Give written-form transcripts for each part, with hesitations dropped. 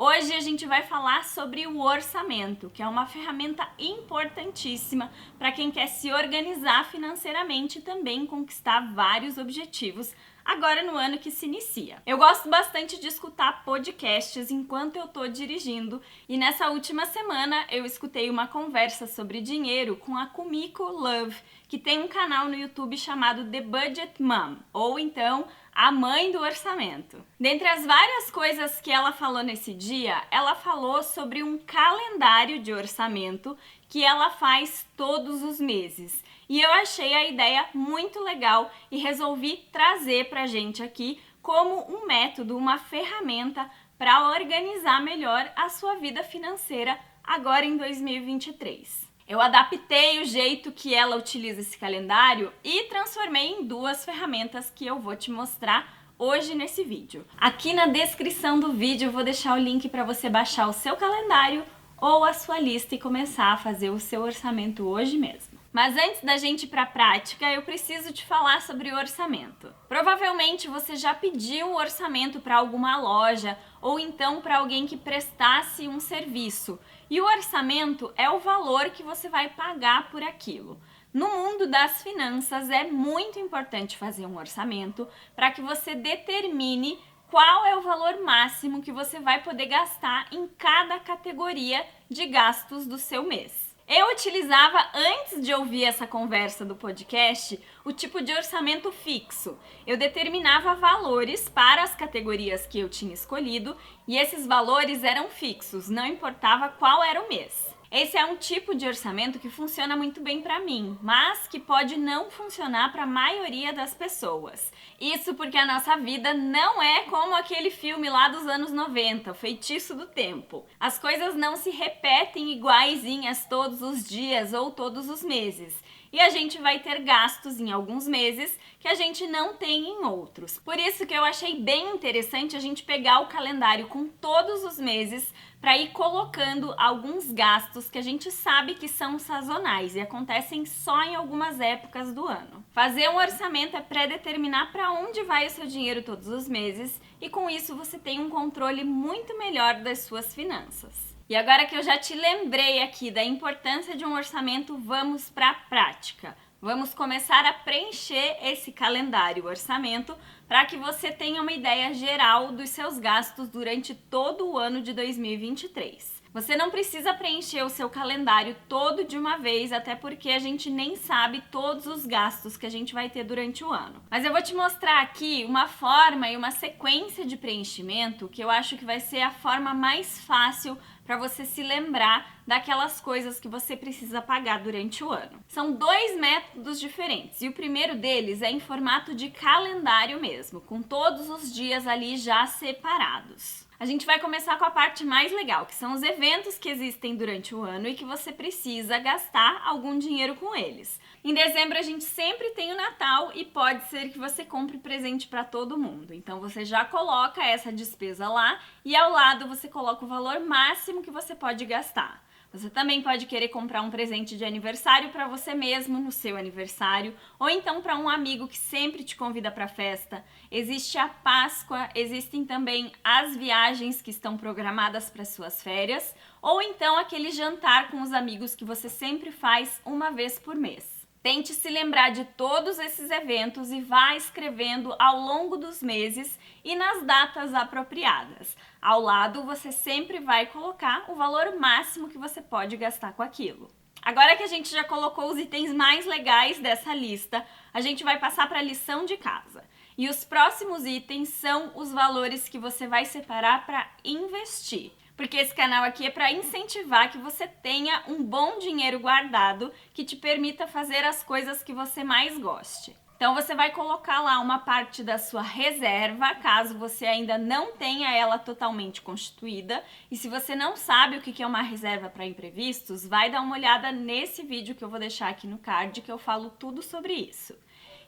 Hoje a gente vai falar sobre o orçamento, que é uma ferramenta importantíssima para quem quer se organizar financeiramente e também conquistar vários objetivos agora no ano que se inicia. Eu gosto bastante de escutar podcasts enquanto eu tô dirigindo e nessa última semana eu escutei uma conversa sobre dinheiro com a Kumiko Love, que tem um canal no YouTube chamado The Budget Mom, ou então a mãe do orçamento. Dentre as várias coisas que ela falou nesse dia, ela falou sobre um calendário de orçamento que ela faz todos os meses. E eu achei a ideia muito legal e resolvi trazer pra gente aqui como um método, uma ferramenta para organizar melhor a sua vida financeira agora em 2023. Eu adaptei o jeito que ela utiliza esse calendário e transformei em duas ferramentas que eu vou te mostrar hoje nesse vídeo. Aqui na descrição do vídeo eu vou deixar o link para você baixar o seu calendário ou a sua lista e começar a fazer o seu orçamento hoje mesmo. Mas antes da gente ir para a prática, eu preciso te falar sobre o orçamento. Provavelmente você já pediu um orçamento para alguma loja ou então para alguém que prestasse um serviço. E o orçamento é o valor que você vai pagar por aquilo. No mundo das finanças é muito importante fazer um orçamento para que você determine qual é o valor máximo que você vai poder gastar em cada categoria de gastos do seu mês. Eu utilizava, antes de ouvir essa conversa do podcast, o tipo de orçamento fixo. Eu determinava valores para as categorias que eu tinha escolhido e esses valores eram fixos, não importava qual era o mês. Esse é um tipo de orçamento que funciona muito bem para mim, mas que pode não funcionar para a maioria das pessoas. Isso porque a nossa vida não é como aquele filme lá dos anos 90, O Feitiço do Tempo. As coisas não se repetem iguaizinhas todos os dias ou todos os meses. E a gente vai ter gastos em alguns meses que a gente não tem em outros. Por isso que eu achei bem interessante a gente pegar o calendário com todos os meses para ir colocando alguns gastos que a gente sabe que são sazonais e acontecem só em algumas épocas do ano. Fazer um orçamento é pré-determinar para onde vai o seu dinheiro todos os meses e com isso você tem um controle muito melhor das suas finanças. E agora que eu já te lembrei aqui da importância de um orçamento, vamos para a prática. Vamos começar a preencher esse calendário orçamento para que você tenha uma ideia geral dos seus gastos durante todo o ano de 2023. Você não precisa preencher o seu calendário todo de uma vez, até porque a gente nem sabe todos os gastos que a gente vai ter durante o ano. Mas eu vou te mostrar aqui uma forma e uma sequência de preenchimento que eu acho que vai ser a forma mais fácil para você se lembrar daquelas coisas que você precisa pagar durante o ano. São dois métodos diferentes e o primeiro deles é em formato de calendário mesmo, com todos os dias ali já separados. A gente vai começar com a parte mais legal, que são os eventos que existem durante o ano e que você precisa gastar algum dinheiro com eles. Em dezembro a gente sempre tem o Natal e pode ser que você compre presente para todo mundo. Então você já coloca essa despesa lá e ao lado você coloca o valor máximo que você pode gastar. Você também pode querer comprar um presente de aniversário para você mesmo no seu aniversário, ou então para um amigo que sempre te convida para a festa. Existe a Páscoa, existem também as viagens que estão programadas para suas férias, ou então aquele jantar com os amigos que você sempre faz uma vez por mês. Tente se lembrar de todos esses eventos e vá escrevendo ao longo dos meses e nas datas apropriadas. Ao lado, você sempre vai colocar o valor máximo que você pode gastar com aquilo. Agora que a gente já colocou os itens mais legais dessa lista, a gente vai passar para a lição de casa. E os próximos itens são os valores que você vai separar para investir. Porque esse canal aqui é para incentivar que você tenha um bom dinheiro guardado que te permita fazer as coisas que você mais goste. Então você vai colocar lá uma parte da sua reserva, caso você ainda não tenha ela totalmente constituída. E se você não sabe o que é uma reserva para imprevistos, vai dar uma olhada nesse vídeo que eu vou deixar aqui no card, que eu falo tudo sobre isso.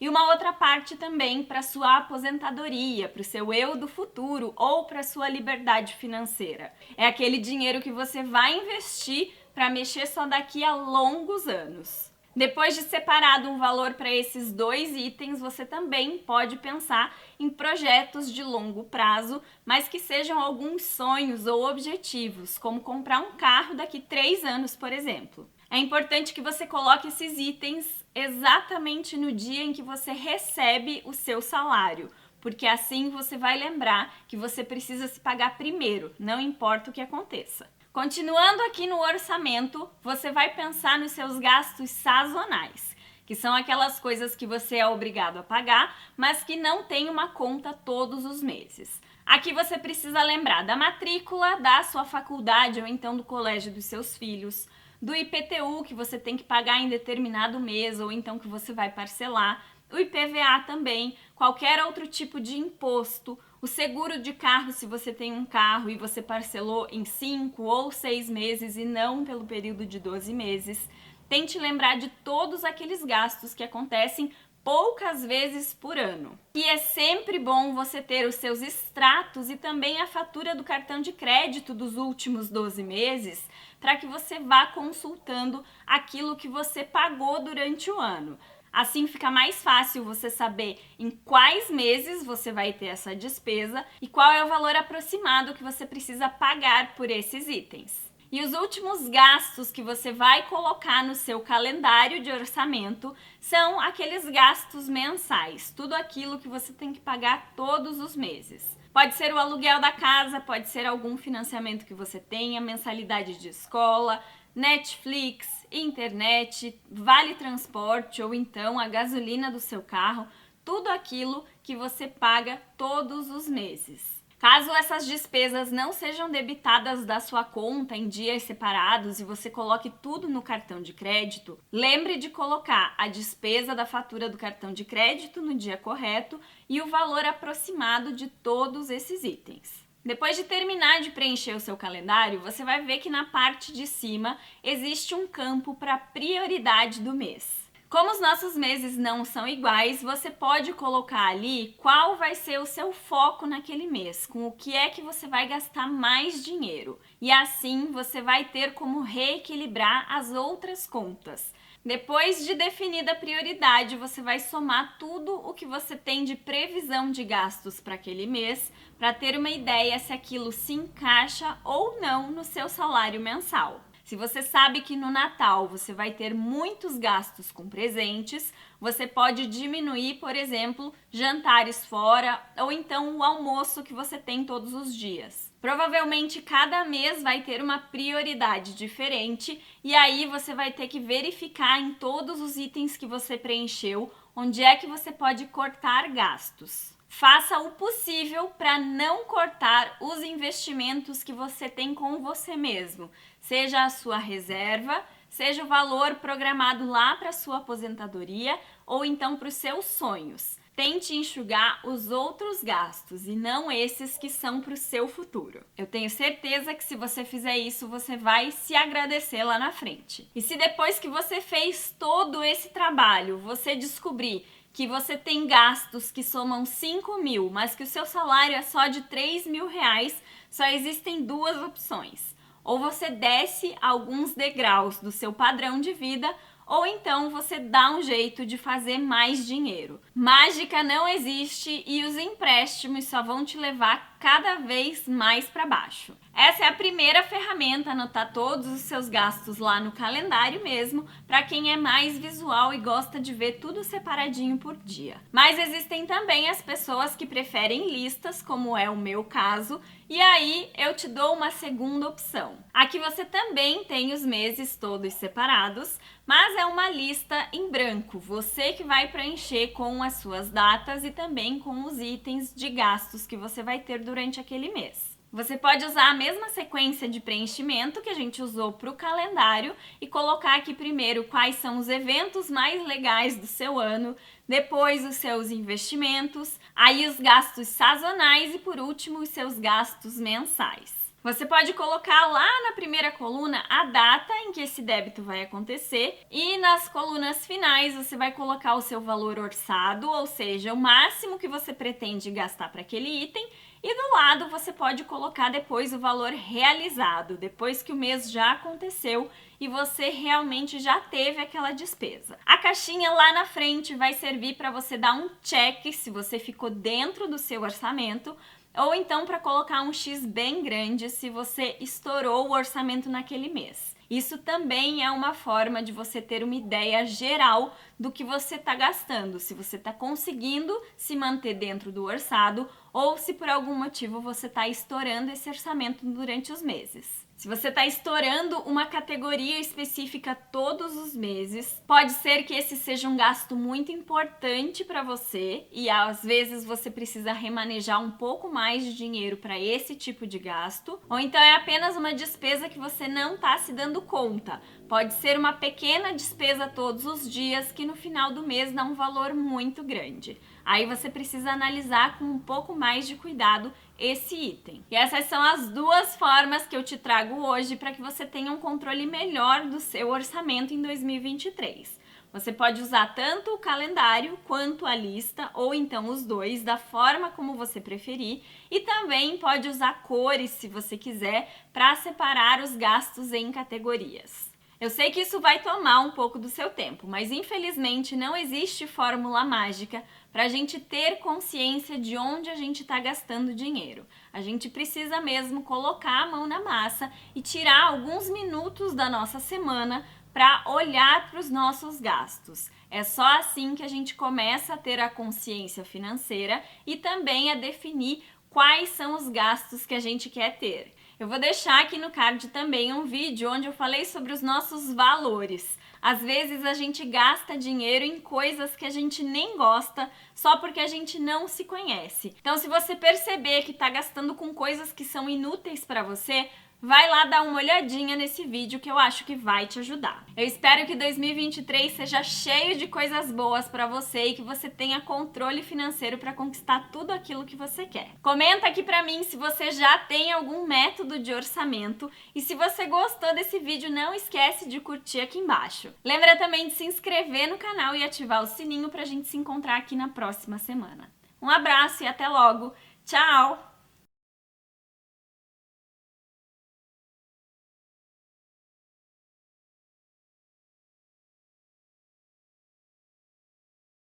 E uma outra parte também para sua aposentadoria, para o seu eu do futuro ou para sua liberdade financeira. É aquele dinheiro que você vai investir para mexer só daqui a longos anos. Depois de separado um valor para esses 2 itens, você também pode pensar em projetos de longo prazo, mas que sejam alguns sonhos ou objetivos, como comprar um carro daqui 3 anos, por exemplo. É importante que você coloque esses itens exatamente no dia em que você recebe o seu salário, porque assim você vai lembrar que você precisa se pagar primeiro, não importa o que aconteça. Continuando aqui no orçamento, você vai pensar nos seus gastos sazonais, que são aquelas coisas que você é obrigado a pagar, mas que não tem uma conta todos os meses. Aqui você precisa lembrar da matrícula da sua faculdade ou então do colégio dos seus filhos, do IPTU que você tem que pagar em determinado mês ou então que você vai parcelar, o IPVA também, qualquer outro tipo de imposto, o seguro de carro se você tem um carro e você parcelou em 5 ou 6 meses e não pelo período de 12 meses. Tente lembrar de todos aqueles gastos que acontecem poucas vezes por ano. E é sempre bom você ter os seus extratos e também a fatura do cartão de crédito dos últimos 12 meses, para que você vá consultando aquilo que você pagou durante o ano. Assim fica mais fácil você saber em quais meses você vai ter essa despesa e qual é o valor aproximado que você precisa pagar por esses itens. E os últimos gastos que você vai colocar no seu calendário de orçamento são aqueles gastos mensais, tudo aquilo que você tem que pagar todos os meses. Pode ser o aluguel da casa, pode ser algum financiamento que você tenha, mensalidade de escola, Netflix, internet, vale transporte ou então a gasolina do seu carro, tudo aquilo que você paga todos os meses. Caso essas despesas não sejam debitadas da sua conta em dias separados e você coloque tudo no cartão de crédito, lembre de colocar a despesa da fatura do cartão de crédito no dia correto e o valor aproximado de todos esses itens. Depois de terminar de preencher o seu calendário, você vai ver que na parte de cima existe um campo para prioridade do mês. Como os nossos meses não são iguais, você pode colocar ali qual vai ser o seu foco naquele mês, com o que é que você vai gastar mais dinheiro. E assim você vai ter como reequilibrar as outras contas. Depois de definida a prioridade, você vai somar tudo o que você tem de previsão de gastos para aquele mês, para ter uma ideia se aquilo se encaixa ou não no seu salário mensal. Se você sabe que no Natal você vai ter muitos gastos com presentes, você pode diminuir, por exemplo, jantares fora ou então o almoço que você tem todos os dias. Provavelmente cada mês vai ter uma prioridade diferente e aí você vai ter que verificar em todos os itens que você preencheu onde é que você pode cortar gastos. Faça o possível para não cortar os investimentos que você tem com você mesmo, seja a sua reserva, seja o valor programado lá para a sua aposentadoria ou então para os seus sonhos. Tente enxugar os outros gastos e não esses que são para o seu futuro. Eu tenho certeza que se você fizer isso, você vai se agradecer lá na frente. E se depois que você fez todo esse trabalho, você descobrir que você tem gastos que somam 5 mil, mas que o seu salário é só de 3 mil reais, só existem 2 opções. Ou você desce alguns degraus do seu padrão de vida, ou então você dá um jeito de fazer mais dinheiro. Mágica não existe e os empréstimos só vão te levar cada vez mais para baixo. Essa é a primeira ferramenta, anotar todos os seus gastos lá no calendário mesmo, para quem é mais visual e gosta de ver tudo separadinho por dia. Mas existem também as pessoas que preferem listas, como é o meu caso, e aí eu te dou uma segunda opção. Aqui você também tem os meses todos separados, mas é uma lista em branco, você que vai preencher com as suas datas e também com os itens de gastos que você vai ter durante aquele mês. Você pode usar a mesma sequência de preenchimento que a gente usou para o calendário e colocar aqui primeiro quais são os eventos mais legais do seu ano, depois os seus investimentos, aí os gastos sazonais e por último os seus gastos mensais. Você pode colocar lá na primeira coluna a data em que esse débito vai acontecer e nas colunas finais você vai colocar o seu valor orçado, ou seja, o máximo que você pretende gastar para aquele item, e do lado você pode colocar depois o valor realizado, depois que o mês já aconteceu e você realmente já teve aquela despesa. A caixinha lá na frente vai servir para você dar um check se você ficou dentro do seu orçamento, ou então para colocar um X bem grande se você estourou o orçamento naquele mês. Isso também é uma forma de você ter uma ideia geral do que você está gastando, se você está conseguindo se manter dentro do orçado ou se por algum motivo você está estourando esse orçamento durante os meses. Se você está estourando uma categoria específica todos os meses, pode ser que esse seja um gasto muito importante para você e às vezes você precisa remanejar um pouco mais de dinheiro para esse tipo de gasto, ou então é apenas uma despesa que você não está se dando conta. Pode ser uma pequena despesa todos os dias que no final do mês dá um valor muito grande. Aí você precisa analisar com um pouco mais de cuidado esse item. E essas são as duas formas que eu te trago hoje para que você tenha um controle melhor do seu orçamento em 2023. Você pode usar tanto o calendário quanto a lista, ou então os dois, da forma como você preferir, e também pode usar cores, se você quiser, para separar os gastos em categorias. Eu sei que isso vai tomar um pouco do seu tempo, mas infelizmente não existe fórmula mágica para a gente ter consciência de onde a gente está gastando dinheiro. A gente precisa mesmo colocar a mão na massa e tirar alguns minutos da nossa semana para olhar para os nossos gastos. É só assim que a gente começa a ter a consciência financeira e também a definir quais são os gastos que a gente quer ter. Eu vou deixar aqui no card também um vídeo onde eu falei sobre os nossos valores. Às vezes a gente gasta dinheiro em coisas que a gente nem gosta só porque a gente não se conhece. Então, se você perceber que está gastando com coisas que são inúteis para você, vai lá dar uma olhadinha nesse vídeo que eu acho que vai te ajudar. Eu espero que 2023 seja cheio de coisas boas para você e que você tenha controle financeiro para conquistar tudo aquilo que você quer. Comenta aqui para mim se você já tem algum método de orçamento e se você gostou desse vídeo, não esquece de curtir aqui embaixo. Lembra também de se inscrever no canal e ativar o sininho para a gente se encontrar aqui na próxima semana. Um abraço e até logo. Tchau!